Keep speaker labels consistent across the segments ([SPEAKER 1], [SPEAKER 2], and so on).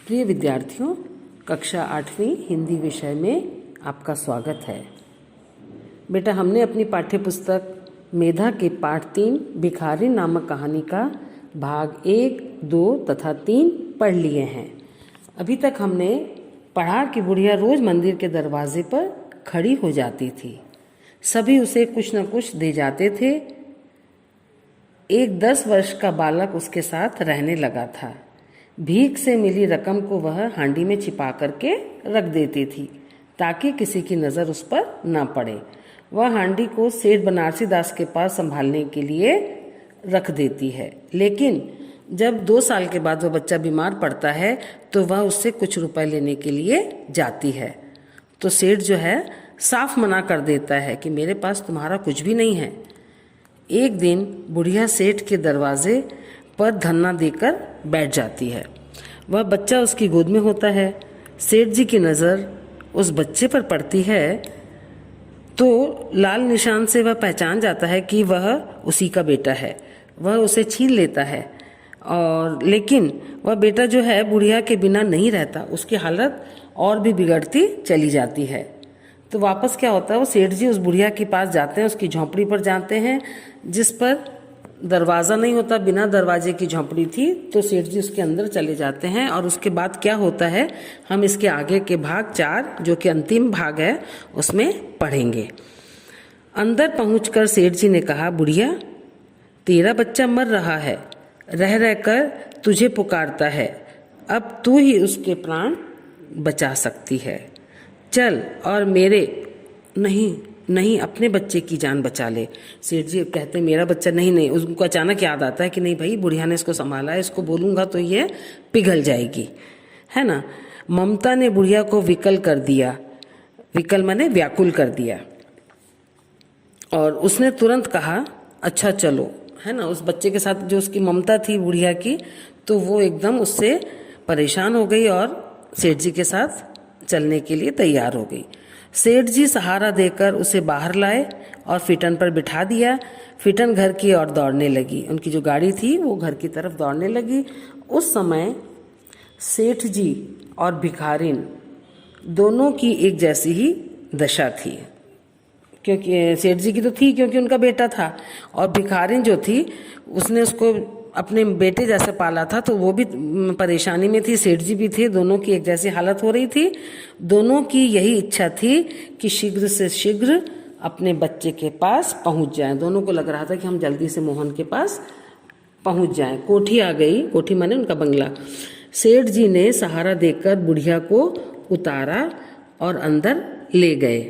[SPEAKER 1] प्रिय विद्यार्थियों, कक्षा 8वीं हिंदी विषय में आपका स्वागत है। बेटा, हमने अपनी पाठ्य पुस्तक मेधा के पाठ 3 भिखारी नामक कहानी का भाग 1, 2 तथा 3 पढ़ लिए हैं। अभी तक हमने पढ़ा कि बुढ़िया रोज मंदिर के दरवाजे पर खड़ी हो जाती थी। सभी उसे कुछ न कुछ दे जाते थे। एक 10 वर्ष का बालक उसके साथ रहने लगा था। भीख से मिली रकम को वह हांडी में छिपा करके रख देती थी ताकि किसी की नज़र उस पर न पड़े। वह हांडी को सेठ बनारसी दास के पास संभालने के लिए रख देती है, लेकिन जब 2 साल के बाद वह बच्चा बीमार पड़ता है तो वह उससे कुछ रुपए लेने के लिए जाती है। तो सेठ जो है साफ मना कर देता है कि मेरे पास तुम्हारा कुछ भी नहीं है। एक दिन बुढ़िया सेठ के दरवाजे पर धन्ना देकर बैठ जाती है। वह बच्चा उसकी गोद में होता है। सेठ जी की नज़र उस बच्चे पर पड़ती है तो लाल निशान से वह पहचान जाता है कि वह उसी का बेटा है। वह उसे छीन लेता है और लेकिन वह बेटा जो है बुढ़िया के बिना नहीं रहता। उसकी हालत और भी बिगड़ती चली जाती है। तो वापस क्या होता है, वो सेठ जी उस बुढ़िया के पास जाते हैं, उसकी झोंपड़ी पर जाते हैं जिस पर दरवाज़ा नहीं होता, बिना दरवाजे की झोंपड़ी थी। तो सेठ जी उसके अंदर चले जाते हैं और उसके बाद क्या होता है हम इसके आगे के भाग 4 जो कि अंतिम भाग है उसमें पढ़ेंगे। अंदर पहुंचकर सेठ जी ने कहा, बुढ़िया तेरा बच्चा मर रहा है, रह रह कर तुझे पुकारता है, अब तू ही उसके प्राण बचा सकती है। चल और मेरे नहीं अपने बच्चे की जान बचा ले। सेठ जी कहते मेरा बच्चा नहीं, उनको अचानक याद आता है कि नहीं भाई बुढ़िया ने इसको संभाला है, इसको बोलूँगा तो ये पिघल जाएगी, है ना। ममता ने बुढ़िया को विकल कर दिया, विकल माने व्याकुल कर दिया, और उसने तुरंत कहा अच्छा चलो, है ना। उस बच्चे के साथ जो उसकी ममता थी बुढ़िया की, तो वो एकदम उससे परेशान हो गई और सेठ जी के साथ चलने के लिए तैयार हो गई। सेठ जी सहारा देकर उसे बाहर लाए और फिटन पर बिठा दिया। फिटन घर की ओर दौड़ने लगी, उनकी जो गाड़ी थी वो घर की तरफ दौड़ने लगी। उस समय सेठ जी और भिखारिन दोनों की एक जैसी ही दशा थी, क्योंकि सेठ जी की तो थी क्योंकि उनका बेटा था, और भिखारिन जो थी उसने उसको अपने बेटे जैसे पाला था, तो वो भी परेशानी में थी, सेठ जी भी थे, दोनों की एक जैसी हालत हो रही थी। दोनों की यही इच्छा थी कि शीघ्र से शीघ्र अपने बच्चे के पास पहुंच जाएं। दोनों को लग रहा था कि हम जल्दी से मोहन के पास पहुंच जाएं। कोठी आ गई, कोठी माने उनका बंगला। सेठ जी ने सहारा देकर बुढ़िया को उतारा और अंदर ले गए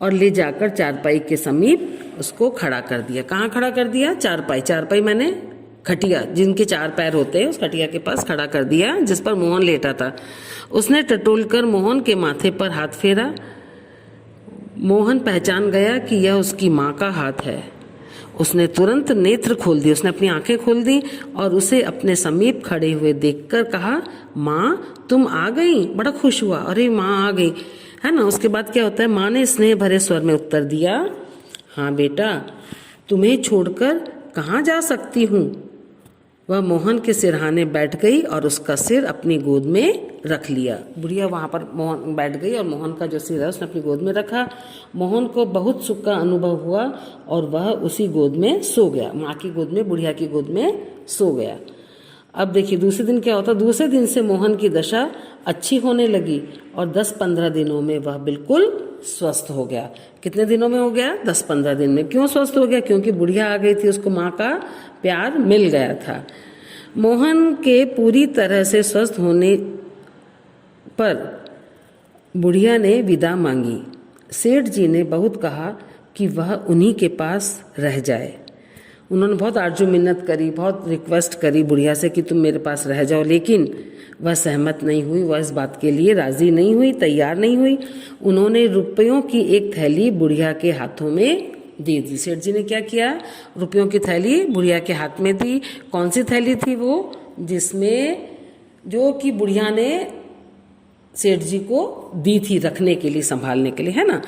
[SPEAKER 1] और ले जाकर चारपाई के समीप उसको खड़ा कर दिया। कहाँ खड़ा कर दिया? चारपाई। चारपाई माने खटिया, जिनके 4 पैर होते हैं, उस खटिया के पास खड़ा कर दिया जिस पर मोहन लेटा था। उसने टटोलकर मोहन के माथे पर हाथ फेरा। मोहन पहचान गया कि यह उसकी माँ का हाथ है। उसने तुरंत नेत्र खोल दिए, उसने अपनी आंखें खोल दी और उसे अपने समीप खड़े हुए देखकर कहा, माँ तुम आ गई। बड़ा खुश हुआ, अरे माँ आ गई, है ना। उसके बाद क्या होता है, माँ ने स्नेह भरे स्वर में उत्तर दिया, हाँ बेटा तुम्हें छोड़कर कहाँ जा सकती हूँ। वह मोहन के सिरहाने बैठ गई और उसका सिर अपनी गोद में रख लिया। बुढ़िया वहाँ पर मोहन बैठ गई और मोहन का जो सिर है उसने अपनी गोद में रखा। मोहन को बहुत सुख का अनुभव हुआ और वह उसी गोद में सो गया, माँ की गोद में, बुढ़िया की गोद में सो गया। अब देखिए दूसरे दिन क्या होता। दूसरे दिन से मोहन की दशा अच्छी होने लगी और 10-15 दिनों में वह बिल्कुल स्वस्थ हो गया। कितने दिनों में हो गया? 10-15 दिन में। क्यों स्वस्थ हो गया? क्योंकि बुढ़िया आ गई थी, उसको माँ का प्यार मिल गया था। मोहन के पूरी तरह से स्वस्थ होने पर बुढ़िया ने विदा मांगी। सेठ जी ने बहुत कहा कि वह उन्हीं के पास रह जाए। उन्होंने बहुत आरजू मिन्नत करी, बहुत रिक्वेस्ट करी बुढ़िया से कि तुम मेरे पास रह जाओ, लेकिन वह सहमत नहीं हुई। वह इस बात के लिए राजी नहीं हुई, तैयार नहीं हुई। उन्होंने रुपयों की एक थैली बुढ़िया के हाथों में दे दी। सेठ जी ने क्या किया, रुपयों की थैली बुढ़िया के हाथ में दी। कौन सी थैली थी वो? जिसमें जो कि बुढ़िया ने सेठ जी को दी थी रखने के लिए, संभालने के लिए, है ना।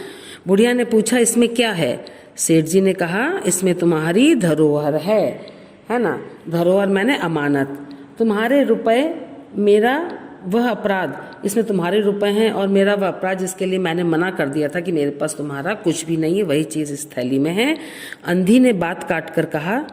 [SPEAKER 1] बुढ़िया ने पूछा इसमें क्या है? सेठ जी ने कहा इसमें तुम्हारी धरोहर है ना। धरोहर मैंने अमानत, तुम्हारे रुपए मेरा वह अपराध, इसमें तुम्हारे रुपए हैं, और मेरा वह अपराध जिसके लिए मैंने मना कर दिया था कि मेरे पास तुम्हारा कुछ भी नहीं है, वही चीज़ इस थैली में है। अंधी ने बात काट कर कहा,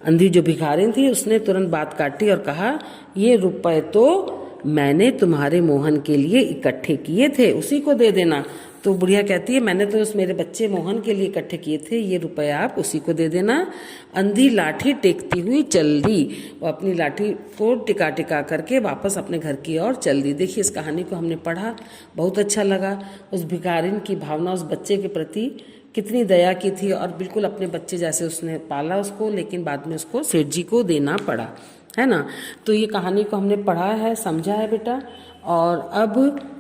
[SPEAKER 1] अंधी जो भिखारिन थी उसने तुरंत बात काटी और कहा, ये रुपए तो मैंने तुम्हारे मोहन के लिए इकट्ठे किए थे, उसी को दे देना। तो बुढ़िया कहती है, मैंने तो उस मेरे बच्चे मोहन के लिए इकट्ठे किए थे, ये रुपए आप उसी को दे देना। अंधी लाठी टेकती हुई चल दी, वो अपनी लाठी को टिका टिका करके वापस अपने घर की ओर चल दी। देखिए, इस कहानी को हमने पढ़ा, बहुत अच्छा लगा। उस भिखारिन की भावना उस बच्चे के प्रति कितनी दया की थी, और बिल्कुल अपने बच्चे जैसे उसने पाला उसको, लेकिन बाद में उसको सेठ जी को देना पड़ा, है ना। तो ये कहानी को हमने पढ़ा है, समझा है बेटा। और अब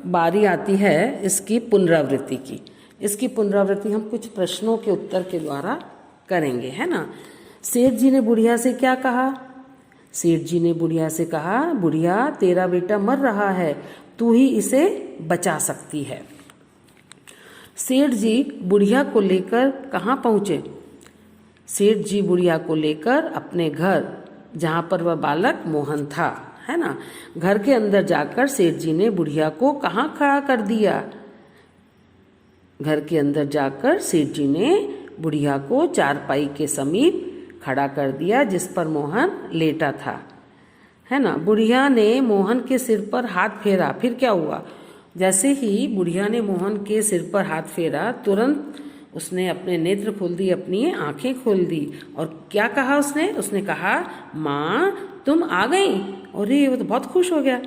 [SPEAKER 1] बारी आती है इसकी पुनरावृत्ति की। इसकी पुनरावृत्ति हम कुछ प्रश्नों के उत्तर के द्वारा करेंगे, है ना। सेठ जी ने बुढ़िया से क्या कहा? सेठ जी ने बुढ़िया से कहा, बुढ़िया तेरा बेटा मर रहा है, तू ही इसे बचा सकती है। सेठ जी बुढ़िया को लेकर कहाँ पहुँचे? सेठ जी बुढ़िया को लेकर अपने घर, जहाँ पर वह बालक मोहन था, है ना, घर के अंदर जाकर सेठ जी ने बुढ़िया को कहाँ खड़ा कर दिया? घर के अंदर जाकर सेठ जी ने बुढ़िया को चारपाई के समीप खड़ा कर दिया जिस पर मोहन लेटा था, है ना। बुढ़िया ने मोहन के सिर पर हाथ फेरा, फिर क्या हुआ? जैसे ही बुढ़िया ने मोहन के सिर पर हाथ फेरा, तुरंत उसने अपने नेत्र खोल दिए, अपनी आंखें खोल दी, और क्या कहा उसने? उसने कहा, माँ तुम आ गई। अरे वो तो बहुत खुश हो गया।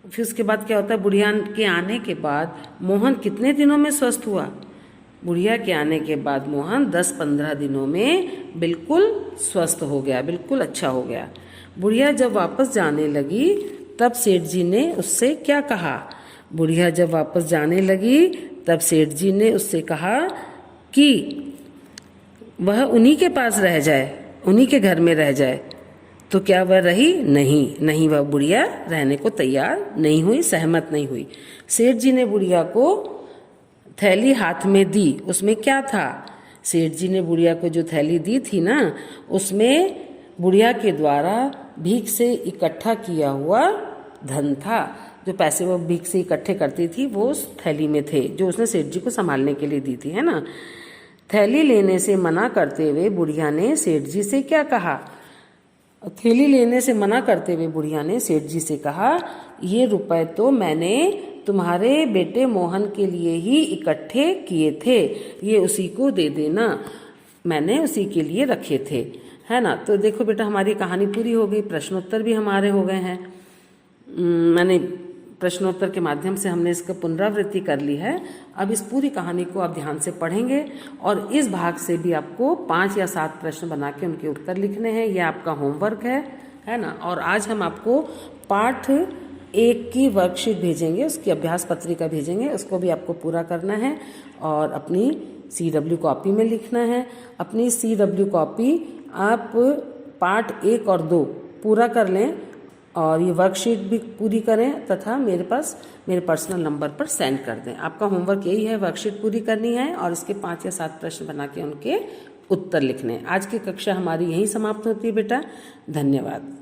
[SPEAKER 1] फिर उसके बाद क्या होता है? बुढ़िया के आने के बाद मोहन कितने दिनों में स्वस्थ हुआ? बुढ़िया के आने के बाद मोहन 10-15 दिनों में बिल्कुल स्वस्थ हो गया, बिल्कुल अच्छा हो गया। बुढ़िया जब वापस जाने लगी तब सेठ जी ने उससे क्या कहा? बुढ़िया जब वापस जाने लगी तब सेठ जी ने उससे कहा कि वह उन्हीं के पास रह जाए, उन्हीं के घर में रह जाए। तो क्या वह रही? नहीं, वह बुढ़िया रहने को तैयार नहीं हुई, सहमत नहीं हुई। सेठ जी ने बुढ़िया को थैली हाथ में दी, उसमें क्या था? सेठ जी ने बुढ़िया को जो थैली दी थी ना, उसमें बुढ़िया के द्वारा भीख से इकट्ठा किया हुआ धन था। जो पैसे वो भीख से इकट्ठे करती थी वो उस थैली में थे, जो उसने सेठ जी को संभालने के लिए दी थी, है ना। थैली लेने से मना करते हुए बुढ़िया ने सेठ जी से क्या कहा? थैली लेने से मना करते हुए बुढ़िया ने सेठ जी से कहा, ये रुपए तो मैंने तुम्हारे बेटे मोहन के लिए ही इकट्ठे किए थे, ये उसी को दे देना, मैंने उसी के लिए रखे थे, है ना। तो देखो बेटा, हमारी कहानी पूरी हो गई, प्रश्नोत्तर भी हमारे हो गए हैं। मैंने प्रश्नोत्तर के माध्यम से हमने इसका पुनरावृत्ति कर ली है। अब इस पूरी कहानी को आप ध्यान से पढ़ेंगे, और इस भाग से भी आपको 5 या 7 प्रश्न बना के उनके उत्तर लिखने हैं। यह आपका होमवर्क है ना। और आज हम आपको पाठ 1 की वर्कशीट भेजेंगे, उसकी अभ्यास पत्रिका भेजेंगे, उसको भी आपको पूरा करना है और अपनी CW कॉपी में लिखना है। अपनी CW कॉपी आप पाठ 1 और 2 पूरा कर लें, और ये वर्कशीट भी पूरी करें तथा मेरे पर्सनल नंबर पर सेंड कर दें। आपका होमवर्क यही है, वर्कशीट पूरी करनी है और इसके 5 या 7 प्रश्न बना के उनके उत्तर लिखने। आज की कक्षा हमारी यहीं समाप्त होती है बेटा। धन्यवाद।